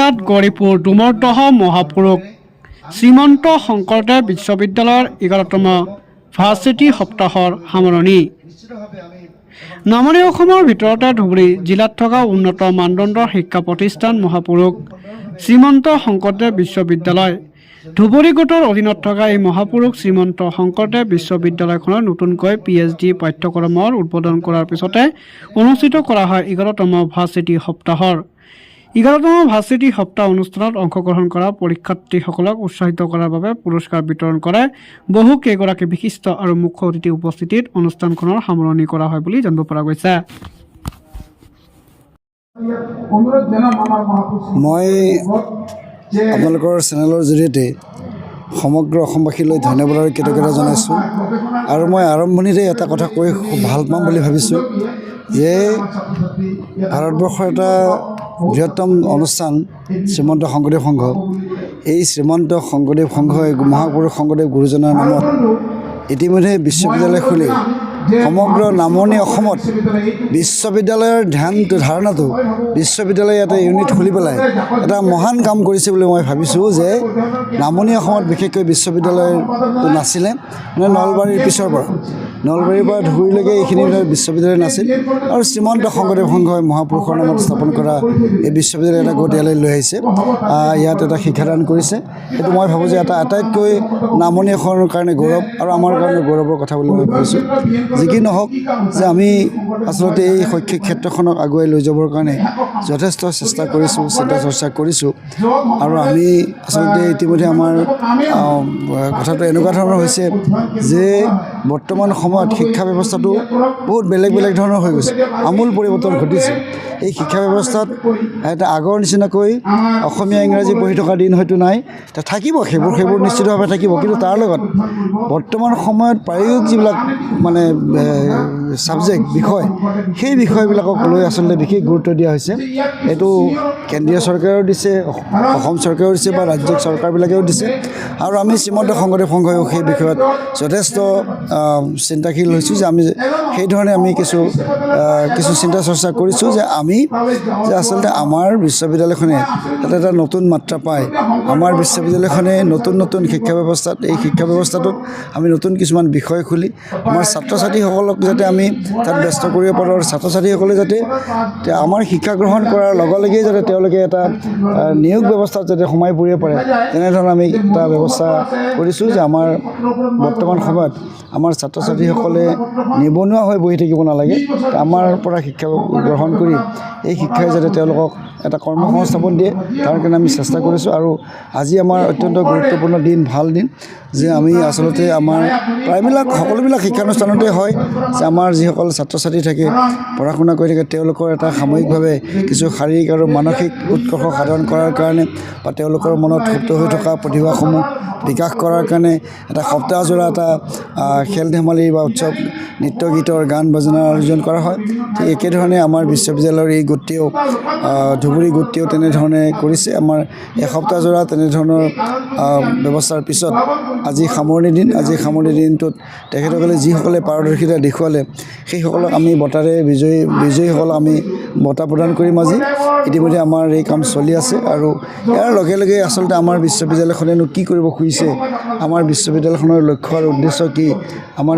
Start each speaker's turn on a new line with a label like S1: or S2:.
S1: জিলাত গৌৰীপুৰ ডুমৰদহ মহাপুৰুষ শ্ৰীমন্ত শংকৰদেৱ বিশ্ববিদ্যালয়ৰ 11তম ভাৰ্চিটি সপ্তাহৰ সামৰণি। নামনি অসমৰ ভিতৰতে ধুবুৰী জিলাত থকা উন্নত মানদণ্ডৰ শিক্ষা প্ৰতিষ্ঠান মহাপুৰুষ শ্ৰীমন্ত শংকৰদেৱ বিশ্ববিদ্যালয়। ধুবুৰী গোটৰ অধীনত থকা এই মহাপুৰুষ শ্ৰীমন্ত শংকৰদেৱ বিশ্ববিদ্যালয়খনৰ নতুনকৈ PhD পাঠ্যক্ৰমৰ উদ্বোধন কৰাৰ পিছতে অনুষ্ঠিত কৰা হয় 11তম ভাৰ্চিটি সপ্তাহৰ 11তম ভাৰ্চিটি সপ্তাহ অনুষ্ঠানত অংশগ্ৰহণ কৰা পৰীক্ষাৰ্থীসকলক উৎসাহিত কৰাৰ বাবে পুৰস্কাৰ বিতৰণ কৰে বহু কেইগৰাকী বিশিষ্ট আৰু মুখ্য অতিথি উপস্থিতিত অনুষ্ঠানখনৰ সামৰণি কৰা হয় বুলি জানিব পৰা গৈছে।
S2: মই আপোনালোকৰ চেনেলৰ জৰিয়তে সমগ্ৰ অসমবাসীলৈ ধন্যবাদ আৰু কৃতজ্ঞতা জনাইছোঁ আৰু মই আৰম্ভণিতে এটা কথা কৈ খুব ভাল পাম বুলি ভাবিছোঁ যে ভাৰতবৰ্ষৰ এটা বৃহত্তম অনুষ্ঠান শ্ৰীমন্ত শংকৰদেৱ সংঘ, এই শ্ৰীমন্ত শংকৰদেৱ সংঘই মহাপুৰুষ শংকৰদেৱ গুৰুজনাৰ নামত ইতিমধ্যে বিশ্ববিদ্যালয় খুলি সমগ্ৰ নামনি অসমত বিশ্ববিদ্যালয়ৰ ধাৰণাটো বিশ্ববিদ্যালয় এটা ইউনিট খুলি পেলাই এটা মহান কাম কৰিছে বুলি মই ভাবিছোঁ যে নামনি অসমত বিশেষকৈ বিশ্ববিদ্যালয়টো নাছিলে, মানে নলবাৰীৰ পিছৰ পৰা ধুবুৰীলৈকে এইখিনি বিশ্ববিদ্যালয় নাছিল আৰু শ্ৰীমন্ত শংকৰদেৱ সংঘই মহাপুৰুষৰ নামত স্থাপন কৰা এই বিশ্ববিদ্যালয় এটা গোট ইয়ালৈ লৈ আহিছে, ইয়াত এটা শিক্ষাদান কৰিছে। সেইটো মই ভাবোঁ যে এটা আটাইতকৈ নামনি অসমৰ কাৰণে গৌৰৱ আৰু আমাৰ কাৰণে গৌৰৱৰ কথা বুলি মই ভাবিছোঁ। যি কি নহওক যে আমি আচলতে এই শৈক্ষিক ক্ষেত্ৰখনক আগুৱাই লৈ যাবৰ কাৰণে যথেষ্ট চেষ্টা কৰিছোঁ, চিন্তা চৰ্চা কৰিছোঁ আৰু আমি আচলতে ইতিমধ্যে আমাৰ কথাটো এনেকুৱা ধৰণৰ হৈছে যে বৰ্তমান সময়ত শিক্ষা ব্যৱস্থাটো বহুত বেলেগ ধৰণৰ হৈ গৈছে, আমূল পৰিৱৰ্তন ঘটিছে। এই শিক্ষা ব্যৱস্থাত এটা আগৰ নিচিনাকৈ অসমীয়া ইংৰাজী পঢ়ি থকা দিন হয়তো নাই, থাকিব সেইবোৰ নিশ্চিতভাৱে থাকিব, কিন্তু তাৰ লগত বৰ্তমান সময়ত প্ৰায়োগিক যিবিলাক মানে ছাবজেক্ট বিষয়, সেই বিষয়বিলাকক লৈ আচলতে বিশেষ গুৰুত্ব দিয়া হৈছে। এইটো কেন্দ্ৰীয় চৰকাৰেও দিছে, অসম চৰকাৰেও দিছে বা ৰাজ্যিক চৰকাৰবিলাকেও দিছে আৰু আমি শ্ৰীমন্ত শংকৰদেৱ সংঘইও সেই বিষয়ত যথেষ্ট চিন্তাশীল হৈছোঁ যে আমি সেইধৰণে আমি কিছু চিন্তা চৰ্চা কৰিছোঁ যে আমি আচলতে আমাৰ বিশ্ববিদ্যালয়খনে এটা নতুন মাত্ৰা পায়, আমাৰ বিশ্ববিদ্যালয়খনে নতুন শিক্ষা ব্যৱস্থাত এই শিক্ষা ব্যৱস্থাটোত আমি নতুন কিছুমান বিষয় খুলি আমাৰ ছাত্ৰ ছাত্ৰীসকলক যাতে আমি তাত ব্যস্ত কৰিব পাৰোঁ আৰু ছাত্ৰ ছাত্ৰীসকলে যাতে আমাৰ শিক্ষা গ্ৰহণ কৰাৰ লগে যাতে তেওঁলোকে এটা নিয়োগ ব্যৱস্থাত যাতে সোমাই পৰিব পাৰে, তেনেধৰণৰ আমি এটা ব্যৱস্থা কৰিছোঁ যে আমাৰ বৰ্তমান সময়ত আমাৰ ছাত্ৰ ছাত্ৰীসকলে নিবনুৱা হৈ বহি থাকিব নালাগে, আমাৰ পৰা শিক্ষা গ্ৰহণ কৰি এই শিক্ষাই যাতে তেওঁলোকক এটা কৰ্মসংস্থাপন দিয়ে, তাৰ কাৰণে আমি চেষ্টা কৰিছোঁ। আৰু আজি আমাৰ অত্যন্ত গুৰুত্বপূৰ্ণ দিন, ভাল দিন যে আমি আচলতে আমাৰ প্ৰায়বিলাক সকলোবিলাক শিক্ষানুষ্ঠানতে হয় যে আমাৰ যিসকল ছাত্ৰ ছাত্ৰী থাকে, পঢ়া শুনা কৰি থাকে, তেওঁলোকৰ এটা সাময়িকভাৱে কিছু শাৰীৰিক আৰু মানসিক উৎকৰ্ষ সাধন কৰাৰ কাৰণে বা তেওঁলোকৰ মনত সুপ্ত হৈ থকা প্ৰতিভাসমূহ বিকাশ কৰাৰ কাৰণে এটা সপ্তাহজোৰা এটা খেল ধেমালি বা উৎসৱ নৃত্য গীতৰ গান বাজনাৰ আয়োজন কৰা হয়। ঠিক একেধৰণে আমাৰ বিশ্ববিদ্যালয়ৰ এই গোটটোৱেও ধুবুৰী গোটটোৱেও তেনেধৰণে কৰিছে। আমাৰ এসপ্তাহজোৰা তেনেধৰণৰ ব্যৱস্থাৰ পিছত আজি সামৰণি দিন, আজি সামৰণি দিনটোত তেখেতসকলে যিসকলে পাৰদৰ্শিতা দেখুৱালে সেইসকলক আমি বঁটাৰে বিজয়ীসকলক আমি বঁটা প্ৰদান কৰিম। আজি ইতিমধ্যে আমাৰ এই কাম চলি আছে আৰু ইয়াৰ লগে আচলতে আমাৰ বিশ্ববিদ্যালয়খনেনো কি কৰিব খুজিছে, আমাৰ বিশ্ববিদ্যালয়খনৰ লক্ষ্য আৰু উদ্দেশ্য কি, আমাৰ